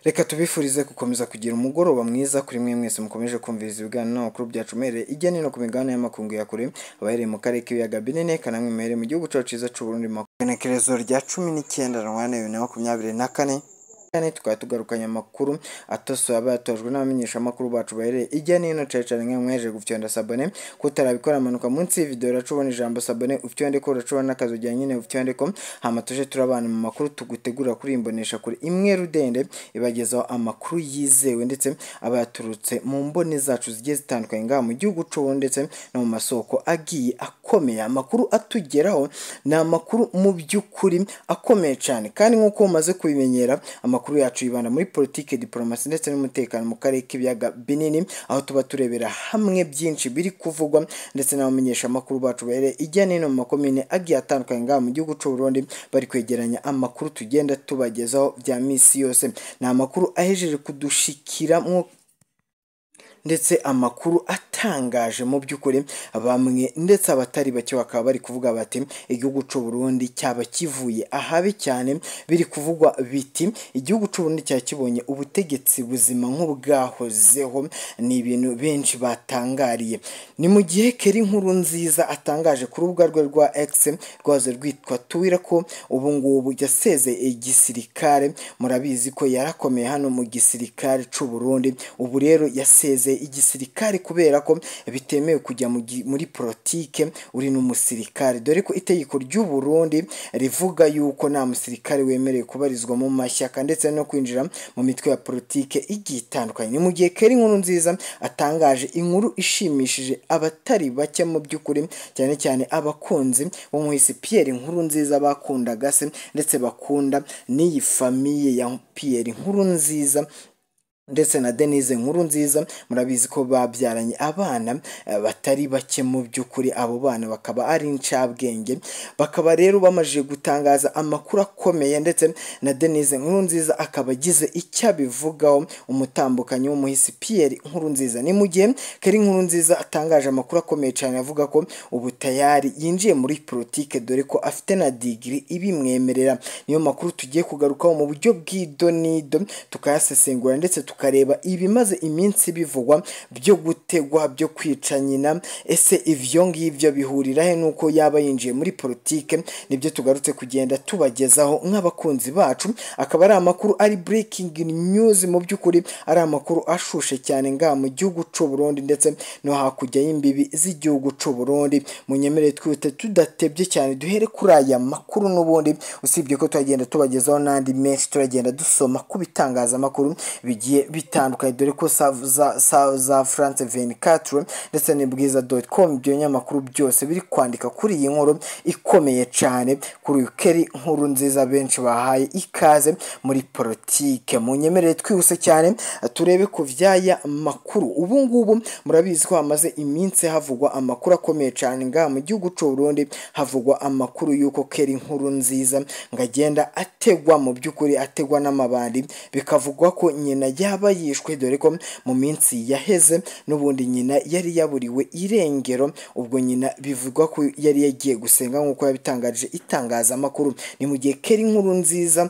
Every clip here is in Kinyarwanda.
Reka tubifurize gukomeza kugira umugoroba mwiza kuri mwe mwese mukomeje kumviriza ibiganiro n'amakuru byacu mere ijyanye no ku migabane y'amakungu ya kure abahereye mu karere k'ibiyaga binini kanamwe mere mu gihugu cyacu cyiza cy'u Burundi mu igenekerezo rya 19 Rwanda 2024 tukaba tugarukanye amakuru atosoye abayatojwe n'abamenyesha amakuru bacu bahereye ijyanye n'ino cyane nka mweje gufyonda sabone kutarabikora amanuka munsi video racubona ijambo sabone ufyonde ko racubona n'akazo jya nyine ufyonde ko hama tuje turabana mu makuru tugutegura kuri imbonesha kuri imwe rudende ibagezaho amakuru yizewe ndetse abayaturutse mu mboni zacu zigiye zitandukanye ngaha mu gihugu cy'u ndetse no mu masoko agiye akomeye. Amakuru atugeraho na amakuru mu by'ukuri akomeye cyane kandi nk'uko umaze kubimenyera amakuru yacu yibanda muri politike, diplomasi ndetse n'umutekano mu karere k'ibiyaga binini aho tuba turebera hamwe byinshi biri kuvugwa ndetse n'abamenyesha amakuru bacu bahereye ijyanye no mu makomine agiye atandukanye ngaha mu gihugu cy'u Burundi bari kwegeranya amakuru tugenda tubagezaho bya misi yose. Ni amakuru ahejeje kudushikira ndetse amakuru atangaje mu by'ukuri bamwe ndetse abatari bake bakaba bari kuvuga bati igihugu cy'u Burundi cyaba kivuye ahabi cyane, biri kuvugwa biti igihugu cy'u Burundi cyakibonye ubutegetsi buzima nk'ubwahozeho. Ni ibintu benshi batangariye. Ni mu gihe Keri Nkuru Nziza atangaje ku rubuga rwe rwa X rwaze rwitwa Twitter ko ubu ngubu yaseze igisirikare. Murabizi ko yarakomeye hano mu gisirikare cy'u Burundi, ubu rero yaseze igisirikare kubera ko bitemewe kujya muri politike uri n'umusirikare, dore ko itegeko ry'u Burundi rivuga yuko nta musirikare wemerewe kubarizwa mu mashyaka ndetse no kwinjira mu mitwe ya politike igiye itandukanye. Ni mu gihe Keri Nkuru Nziza atangaje inkuru ishimishije abatari bake mu by'ukuri, cyane cyane abakunzi bo mu isi Pierre Nkuru Nziza bakundaga se ndetse bakunda n'iyi famiye ya Pierre Nkuru Nziza ndetse na Denise Nkuru Nziza. Murabizi ko babyaranye abana batari bake mu by'ukuri, abo bana bakaba ari incabwenge, bakaba rero bamaje gutangaza amakuru akomeye ndetse na Denise Nkuru Nziza akaba agize icyo abivugaho umutambukanyi w'umuhisi Pierre Nkuru Nziza. Ni mu gihe Keri Nkuru Nziza atangaje amakuru akomeye cyane avuga ko ubu tayari yinjiye muri politike dore ko afite na degree ibimwemerera. Niyo makuru tugiye kugarukaho mu buryo bw'idonido tukayasesengura ndetse tukareba ibimaze iminsi bivugwa byo gutegwa byo kwica nyina. Ese ivyo ngivyo bihurira he nuko yaba yinjiye muri politike? Nibyo tugarutse kugenda tubagezaho nk'abakunzi bacu, akaba ari amakuru ari breaking news mu by'ukuri, ari amakuru ashushe cyane ngaha mu gihugu cy'u Burundi ndetse no hakujya y'imbibi z'igihugu cy'u Burundi. Munyemerere twite tudatebye cyane duhere kuri aya makuru n'ubundi, usibye ko tugenda tubagezaho nandi menshi turagenda dusoma ku bitangaza amakuru bigiye bitandukanye, dore ko za France 24 ndetse n'ibwiza.com byo nyamakuru byose biri kwandika kuri iyi nkuru ikomeye cyane kuri Keri Nkuru Nziza benshi bahaye ikaze muri politike. Munyemerere twihuse cyane turebe ku vyaya makuru. Ubu ngubu murabizi ko hamaze iminsi havugwa amakuru akomeye cyane ngaha mu gihugu cy'u Burundi, havugwa amakuru yuko Keri Nkuru Nziza ngagenda ategwa mu by'ukuri, ategwa n'amabandi, bikavugwa ko nyina yaba yishwe dore ko mu minsi yaheze n'ubundi nyina yari yaburiwe irengero. Ubwo nyina bivugwa ko yari yagiye gusenga nk'uko yabitangaje itangazamakuru. Ni mu gihe Keri Nkuru Nziza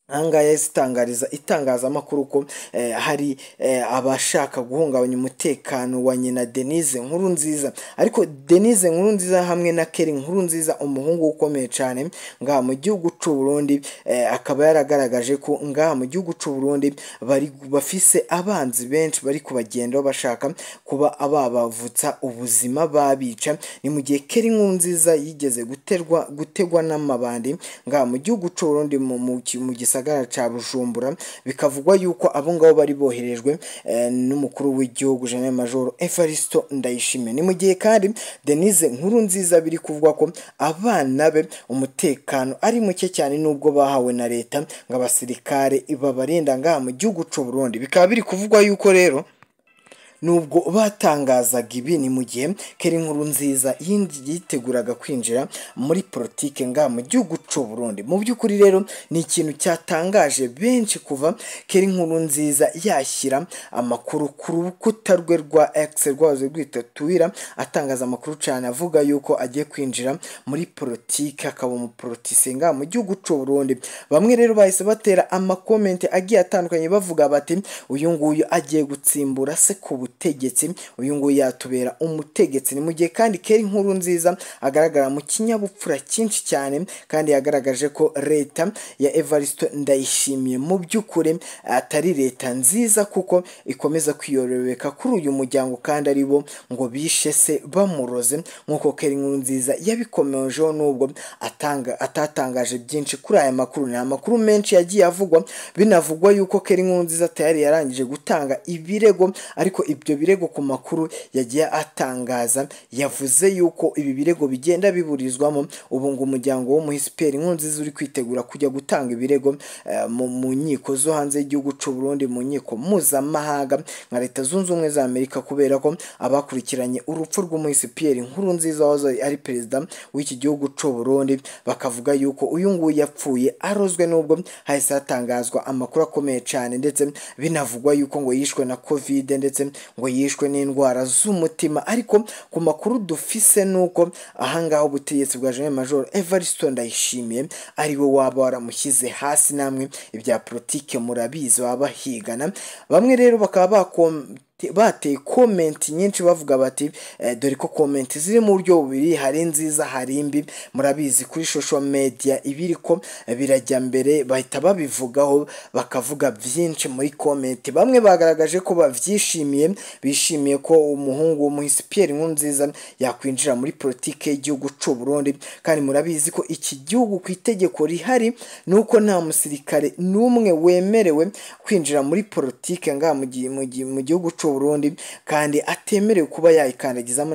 anga yasitangariza itangazamakuru ko hari abashaka guhungabanya umutekano wa nyina Denise Nkuru Nziza, ariko Denise Nkuru Nziza hamwe na Keri Nkuru Nziza umuhungu ukomeye cyane ngaha mu gihugu cy'u Burundi, akaba yaragaragaje ko ngaha mu gihugu cy'u Burundi bari bafise abanzi benshi bari kubagendaho bashaka kuba ababavutsa ubuzima babica. Ni mu gihe Keri Nkuru Nziza yigeze gutegwa n'amabandi ngaha mu gihugu cy'u Burundi mu gisagara ca Bujumbura, bikavugwa yuko abo ngabo bari boherejwe n'umukuru w'igihugu General Major evariste Ndayishimiye. Ni mu gihe kandi Denise Nkuru Nziza biri kuvugwa ko abana be umutekano ari muke cyane nubwo bahawe na leta ng'abasirikare babarinda ngaha mu gihugu cy'u Burundi. Bikaba biri kuvugwa yuko rero nubwo batangazaga ibi ni mu gihe Keri Nkurunziza yiteguraga kwinjira muri politike nga mu gihugu cy'u Burundi. Mu by'ukuri rero ni ikintu cyatangaje benshi kuva Keri Nkurunziza yashyira amakuru ku rukuta rwe rwa X rwazo rwita Twitter, atangaza amakuru cyane avuga yuko agiye kwinjira muri politike, akaba umupolitise nga mu gihugu cy'u Burundi. Bamwe rero bahise batera amakomenti agiye atandukanye bavuga bati uyu nguyu agiye gutsimbura se ku butegetsi, uyu nguyu yatubera umutegetsi. Ni mu gihe kandi Keri Nkurunziza agaragara mu kinyabupfura cyinshi cyane, kandi yagaragaje ko leta ya Evariste Ndayishimiye mu by'ukuri atari leta nziza, kuko ikomeza kwiyorobeka kuri uyu muryango kandi ari bo ngo bishe se bamuroze, nk'uko Keri Nkurunziza yabikomejeho nubwo atatangaje byinshi kuri aya makuru. Ni amakuru menshi yagiye avugwa, binavugwa yuko Keri Nkurunziza tayari yarangije gutanga ibirego, ariko ibyo birego ku makuru yagiye atangaza yavuze yuko ibi birego bigenda biburizwamo. Ubu ngo umuryango w'umuhisiperi Nkurunziza uri kwitegura kujya gutanga ibirego mu nkiko zo hanze y'igihugu cy'u Burundi, mu nkiko mpuzamahanga nka Leta Zunze Ubumwe za Amerika, kubera ko abakurikiranye urupfu rw'umuhisiperi Nkurunziza wahoze ari perezida w'iki gihugu cy'u Burundi bakavuga yuko uyu nguyu yapfuye arozwe, nubwo hahise hatangazwa amakuru akomeye cyane, ndetse binavugwa yuko ngo yishwe na covid, ndetse ngo yishwe n'indwara z'umutima. Ariko ku makuru dufise nuko ahangaho ubutegetsi bwa General Major Evariste Ndayishimiye ari we waba waramushyize hasi. Namwe ibya politike murabizi baba higana. Bamwe rero bakaba bateye komenti nyinshi bavuga bati dore ko komenti ziri mu buryo bubiri, hari nziza hari mbi. Murabizi kuri social media ibiri ko birajya mbere bahita babivugaho bakavuga byinshi muri komenti. Bamwe bagaragaje ko bavyishimiye, bishimiye ko umuhungu w'umuhisiperi Nkurunziza yakwinjira muri politike y'igihugu cy'u Burundi, kandi murabizi ko iki gihugu ku itegeko rihari nuko nta musirikare n'umwe wemerewe kwinjira muri politike nga mu gihugu cy'u Burundi, kandi atemerewe kuba yayikandagizamo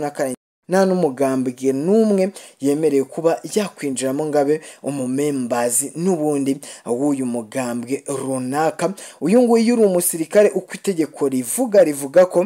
nta n'umugambwe n'umwe yemerewe kuba yakwinjiramo ngabe umumembazi n'ubundi w'uyu mugambwe runaka. Uyu nguyu uri umusirikare uko itegeko rivuga ko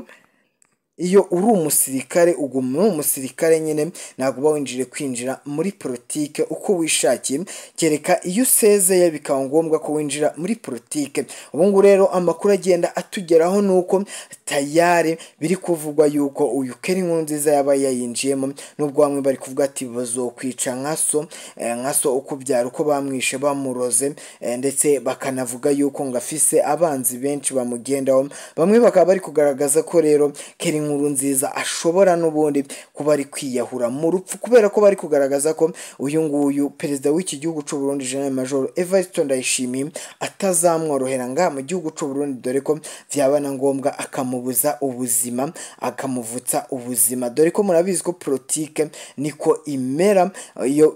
iyo uri umusirikare uguma umusirikare nyine, ntabwo uba winjire kwinjira muri politike uko wishakiye, kereka iyo usezeye bikaba ngombwa ko winjira muri politike. Ubu ngubu rero amakuru agenda atugeraho nuko tayari biri kuvugwa yuko uyu Keri Nkurunziza yaba yayinjiyemo, nubwo bamwe bari kuvuga ati bazokwica nka so ukubyara uko bamwishe bamuroze, ndetse bakanavuga yuko ngo afise abanzi benshi bamugendaho. Bamwe bakaba bari kugaragaza ko rero Keri Nkurunziza ashobora n'ubundi kuba ari kwiyahura mu rupfu, kubera ko bari kugaragaza ko uyu nguyu perezida w'iki gihugu cy'u Burundi General Major Evariste Ndayishimiye atazamworohera nga mu gihugu cy'u Burundi, dore ko vyaba na ngombwa akamubuza ubuzima, akamuvutsa ubuzima. Dore ko murabizi ko politike niko imera, iyo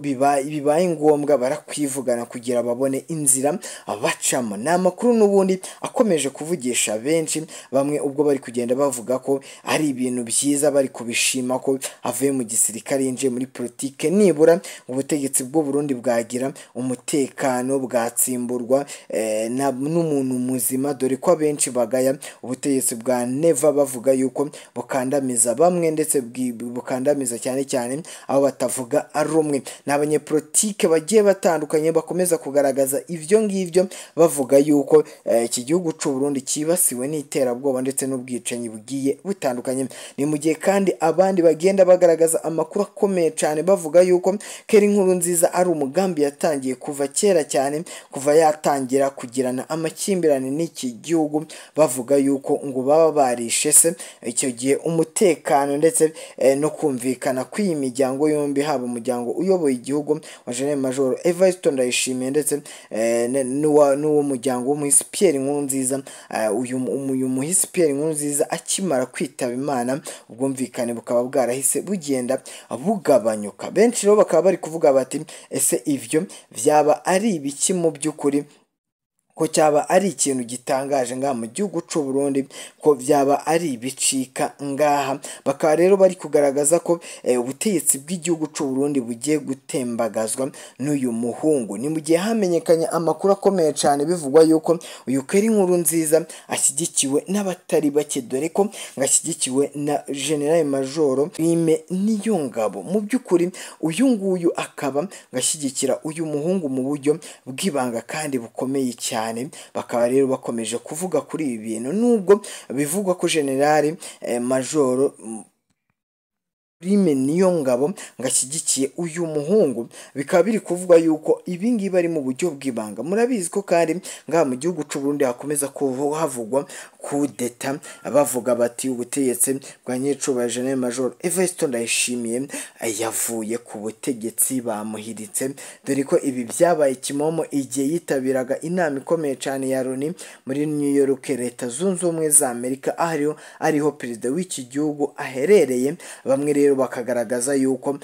bibaye ngombwa barakwivugana kugira babone inzira bacamo. Ni amakuru n'ubundi akomeje kuvugisha benshi, bamwe ubwo bari kugenda bavuga ko ari ibintu byiza, bari kubishima ko avuye mu gisirikare yinjiye muri politike, nibura ubutegetsi bw'u Burundi bwagira umutekano, bwatsimburwa n'umuntu muzima. Dore ko abenshi bagaya ubutegetsi bwa Neva bavuga yuko bukandamiza bamwe, ndetse bukandamiza cyane abo batavuga ari umwe. N'abanyepolitike bagiye batandukanye bakomeza kugaragaza ibyo ngibyo, bavuga yuko iki gihugu cy'u Burundi kibasiwe n'iterabwoba ndetse n'ubwicanyi bugiye butandukanye. Ni mu gihe kandi abandi bagenda bagaragaza amakuru akomeye cyane bavuga yuko Keri Nkurunziza ari umugambi yatangiye kuva kera cyane, kuva yatangira kugirana amakimbirane n'iki gihugu, bavuga yuko ngo baba barishe se icyo gihe umutekano ndetse no kumvikana kw'iyi miryango yombi, haba umuryango uyoboye igihugu wa General Major Evariste Ndayishimiye ndetse n'uwo muryango w'umuhisiperi Nkurunziza. Uyu muhisiperi Nkurunziza akimara kwitaba Imana, ubwumvikane bukaba bwarahise bugenda bugabanyuka. Benshi rero bakaba bari kuvuga bati ese ivyo vyaba ari ibiki mu by'ukuri ko cyaba ari ikintu gitangaje ngaha mu gihugu cy'u Burundi, ko byaba ari ibicika ngaha. Bakaba rero bari kugaragaza ko ubutegetsi bw'igihugu cy'u Burundi bugiye gutembagazwa n'uyu muhungu. Ni mu gihe hamenyekanye amakuru akomeye cyane bivugwa yuko uyu inkuru nziza ashyigikiwe n'abatari bake, dore ko ngashyigikiwe na General Major Prime Niyongabo. Mu by'ukuri uyu nguyu akaba ngashyigikira uyu muhungu mu buryo bw'ibanga kandi bukomeye cyane. Bakaba rero bakomeje kuvuga kuri ibi bintu, nubwo bivugwa ko General Major Prime Niyongabo ngashyigikiye uyu muhungu, bikaba biri kuvuga yuko ibi ngibi ari mu buryo bw'ibanga. Murabizi ko kandi ngaha mu gihugu cy'u Burundi hakomeza havugwa kudeta, bavuga bati ubutegetsi bwa nyiricubahiro General Major Evariste Ndayishimiye yavuye ku butegetsi, bamuhiritse, dore ko ibi byabaye kimomo igihe yitabiraga inama ikomeye cyane ya Loni muri New York, Leta Zunze Ubumwe za Amerika, ariho perezida w'iki gihugu aherereye. Bamwe rero bakagaragaza yuko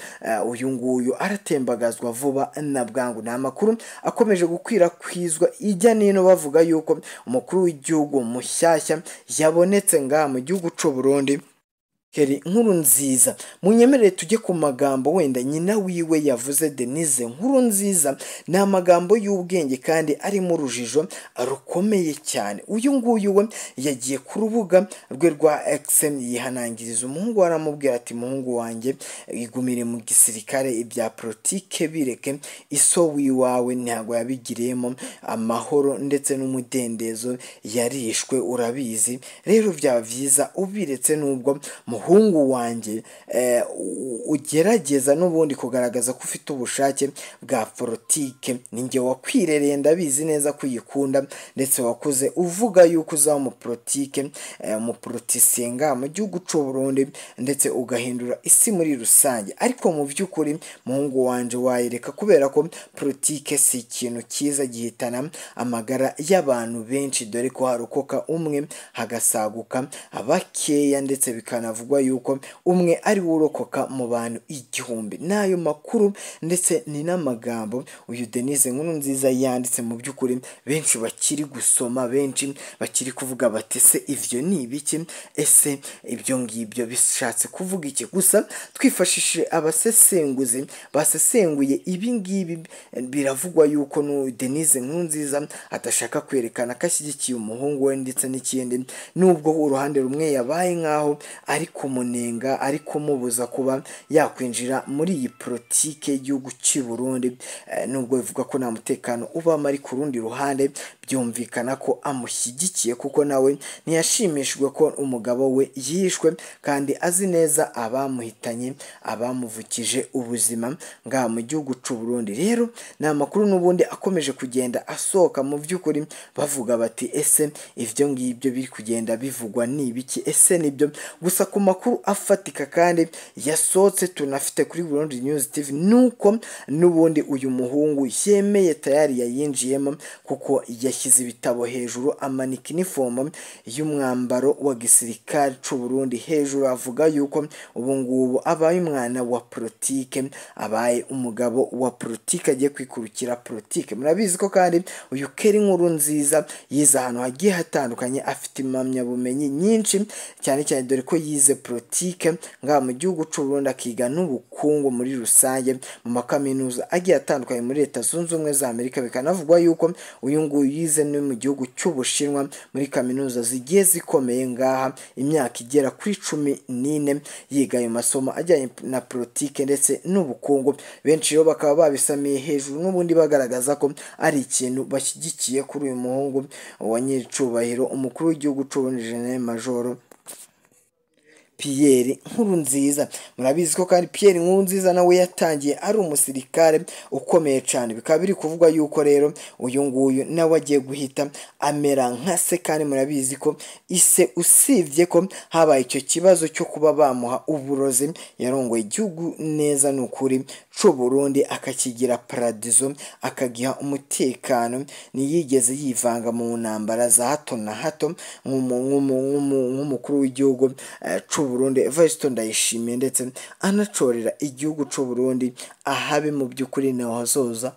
uyu nguyu aratembagazwa vuba na bwangu. Ni amakuru akomeje gukwirakwizwa ijya nino bavuga yuko umukuru w'igihugu mushyashya yabonetse ngaha mu gihugu cy'u Burundi. Nkuru nziza, munyemerere tujye ku magambo wenda nyina wiwe yavuze. Denise Nkuru nziza ni amagambo y'ubwenge kandi arimo urujijo rukomeye cyane. Uyu nguyu we yagiye ku rubuga rwe rwa X yihanangiriza umuhungu, aramubwira ati muhungu wanjye igumire mu gisirikare, ibya politike bireke, iso wiwawe ntabwo yabigiriyemo amahoro ndetse n'umudendezo, yarishwe urabizi, rero byaba byiza ubiretse, nubwo muhungu wanjye ugerageza n'ubundi kugaragaza ko ufite ubushake bwa politike. Ninjye wakwirereye, ndabizi neza ko uyikunda ndetse wakuze uvuga yuko uzaba umupolitike, umupolitisiyenga mu gihugu cy'u Burundi ndetse ugahindura isi muri rusange. Ariko mu by'ukuri muhungu wanjye wayireka, kubera ko politike si ikintu cyiza, gihitana amagara y'abantu benshi, dore ko harokoka umwe hagasaguka abakeya, ndetse bikanavugwa yuko umwe ari urokoka mu bantu igihumbi. N'ayo makuru ndetse ni n'amagambo uyu Denise Nkuru nziza yanditse, mu by'ukuri benshi bakiri gusoma, benshi bakiri kuvuga bati ese ivyo ni ibiki, ese ibyo ngibyo bishatse kuvuga iki? Gusa twifashishije abasesenguzi basesenguye ibi ngibi, biravugwa yuko Denise Nkuru nziza atashaka kwerekana ko ashyigikiye umuhungu we, ndetse n'ikindi nubwo uruhande rumwe yabaye nkaho ari kumunenga, ari kumubuza kuba yakwinjira muri iyi politike y'igihugu cy'u Burundi, nubwo bivuga ko nta mutekano ubamo, ari ku rundi ruhande byumvikana ko amushyigikiye, kuko nawe ntiyashimishijwe ko umugabo we yishwe, kandi azi neza abamuhitanye, abamuvukije ubuzima ngaha mu gihugu cy'u Burundi. Rero ni amakuru n'ubundi akomeje kugenda asohoka, mu by'ukuri bavuga bati ese ivyo ngibyo biri kugenda bivugwa ni ibiki, ese nibyo? Gusa ku makuru afatika kandi yasohotse tunafite kuri Burundi News TV, nuko n'ubundi uyu muhungu yemeye tayari yayinjiyemo, kuko yashyize ibitabo hejuru, amanika inifomo y'umwambaro wa gisirikare cy'u Burundi hejuru, avuga yuko ubu ngubu abaye umwana wa politike, abaye umugabo wa politike, agiye kwikurukira politike. Murabizi ko kandi uyu Nkuru nziza yize ahantu hagiye hatandukanye, afite impamyabumenyi nyinshi cyane cyane, dore ko yize politike ngaha mu gihugu cy'u Burundi, akiga n'ubukungu muri rusange mu makaminuza agiye atandukanye muri Leta Zunze Ubumwe za Amerika. Bikanavugwa yuko uyu nguyu yize no mu gihugu cy'Ubushinwa muri kaminuza zigiye zikomeye ngaha, imyaka igera kuri 14 yiga ayo masomo ajyanye na politike ndetse n'ubukungu. Benshi rero bakaba babisamiye hejuru, n'ubundi bagaragaza ko ari ikintu bashyigikiye kuri uyu muhungu wa nyiricubahiro umukuru w'igihugu cy'u Burundi General Major Nkuru nziza. Murabizi ko kandi Nkuru nziza nawe yatangiye ari umusirikare ukomeye cyane. Bikaba biri kuvuga yuko rero uyu nguyu nawe agiye guhita amera nka se, kandi murabizi ko ise, usibye ko habaye icyo kibazo cyo kuba bamuha uburozi, yarongoye igihugu neza n'ukuri cy'u Burundi, akakigira paradizo, akagiha umutekano, ntiyigeze yivanga mu ntambara za hato na hato nk'umukuru w'igihugu cy'u Burundi Evariste Ndayishimiye, ndetse anacorera igihugu cy'u Burundi ahabe mu by'ukuri naho hazoza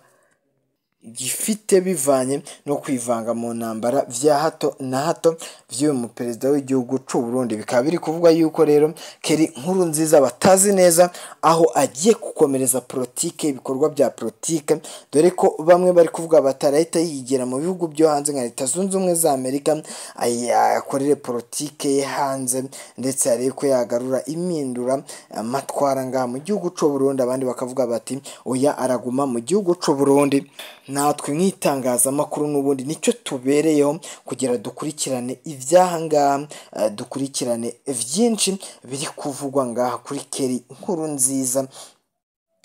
gifite bivanye no kwivanga mu ntambara vya hato na hato vy'uyu muperezida w'igihugu c'u Burundi. Bikaba biri kuvuga yuko rero Keri Nkurunziza batazi neza aho agiye gukomereza politike, ibikorwa bya politike, dore ko bamwe bari kuvuga batarahita yigira mu bihugu byo hanze nka Leta Zunze Ubumwe za Amerika ayakorere politike ye hanze, ndetse ariko ko yagarura imindura amatwara ngaha mu gihugu c'u Burundi. Abandi bakavuga bati oya araguma mu gihugu c'u Burundi. Natwe nk'itangazamakuru n'ubundi nicyo tubereyeho kugira dukurikirane ibyaha ngaha, dukurikirane vyinshi biri kuvugwa ngaha kuri Keri Nkurunziza.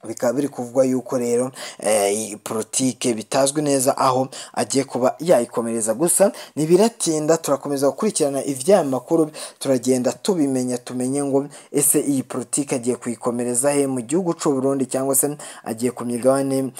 Bikaba biri kuvugwa yuko rero politike bitazwi neza aho agiye kuba yayikomereza, gusa nibiratinda turakomeza gukurikirana ivya makuru, turagenda tubimenya, tumenye ngo ese iyi politike agiye kuyikomereza he mu gihugu c'u Burundi, cyangwa se agiye ku migabane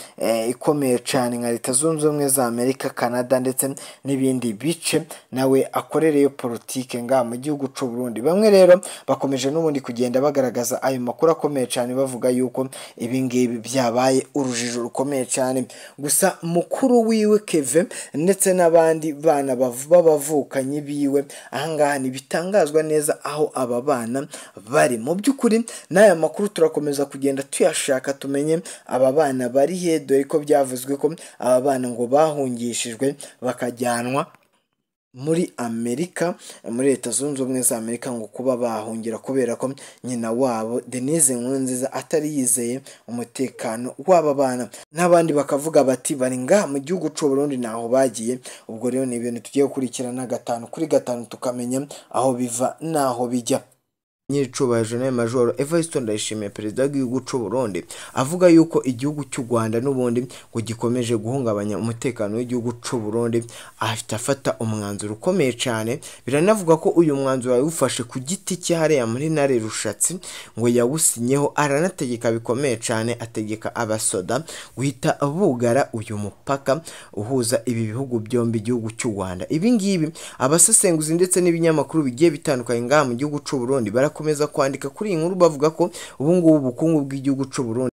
ikomeye cyane nka Leta Zunze Ubumwe za Amerika, Canada ndetse n'ibindi bice nawe akorereyo politike ngaha mu gihugu c'u Burundi. Bamwe rero bakomeje n'ubundi kugenda bagaragaza ayo makuru akomeye cyane, bavuga yuko ibingibi byabaye urujijo rukomeye cyane. Gusa mukuru wiwe Keve ndetse n'abandi bana b'abavukanyi biwe ahangaha ntibitangazwa neza aho aba bana bari. Mu by'ukuri n'aya makuru turakomeza kugenda tuyashaka tumenye aba bana bari he, dore ko byavuzwe ko aba bana ngo bahungishijwe bakajyanwa muri Amerika, muri Leta Zunze Ubumwe za Amerika, ngo kuba bahungira kubera ko nyina wabo Denise Nkurunziza atari yizeye umutekano w'aba bana. N'abandi bakavuga bati bari ngaha mu gihugu c'u Burundi naho bagiye. Ubwo rero ni ibintu tugiye gukurikirana 5 kuri 5 tukamenya aho biva naho bijya. Nyiricubahiro General Major Evariste Ndayishimiye, perezida w'igihugu c'u Burundi, avuga yuko igihugu cy'u Rwanda n'ubundi ngo gikomeje guhungabanya umutekano w'igihugu c'u Burundi, afata umwanzuro ukomeye cyane. Biranavuga ko uyu mwanzuro yawufashe ku giti cye hariya muri Ntare Rushatsi, ngo yawusinyeho aranategeka bikomeye cyane, ategeka abasoda guhita bugara uyu mupaka uhuza ibi bihugu byombi, igihugu cy'u Rwanda. Ibi ngibi abasesenguzi ndetse n'ibinyamakuru bigiye bitandukanye ngaha mu gihugu c'u Burundi barakomeza kwandika kuri iyi nkuru, bavuga ko ubu ngubu ubukungu bw'igihugu c'u Burundi